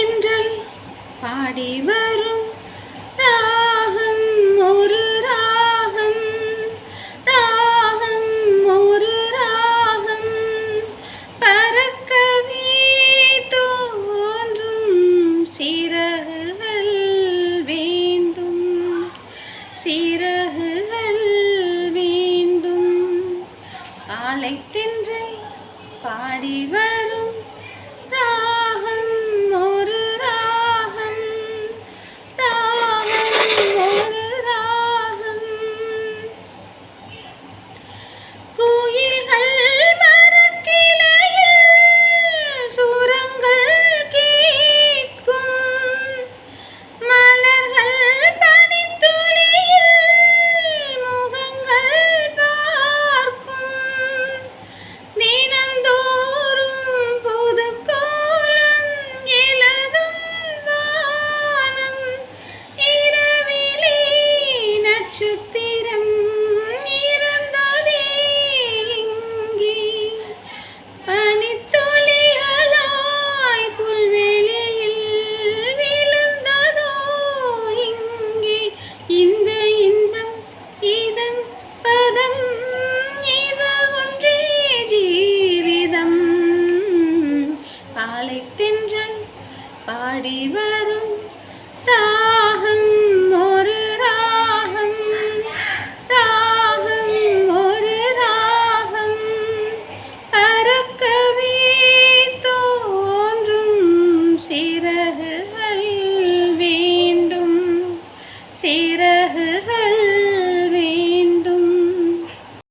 தென்றல் பாடி வரும் ராகம் ஒரு ராகம், ராகம் ஒரு ராகம், பறக்கவே தோன்றும் சிறகுகள் வேண்டும், சிறகுகள் வேண்டும். காலை தென்றல் பாடி வரும் ராகம் ஒரு ராகம், ராகம் ஒரு ராகம். கோயில்கள் மரக்கிளையில் சுரங்கள் கேட்கும், மலர்கள் பனித்துளியில் முகங்கள் பார்க்கும், தினந்தோறும் புது கோலம் எழுதும் வானம், இரவிலே நட்சத்திரம் இருந்ததே இங்கே, பனித்துளிகளாய் புல்வெளியில் விழுந்ததோ இங்கே. இந்த இன்பம் இதம் பதம் இது ஒன்றே ஜீவிதம். காலை தென்றல் பாடி வரும்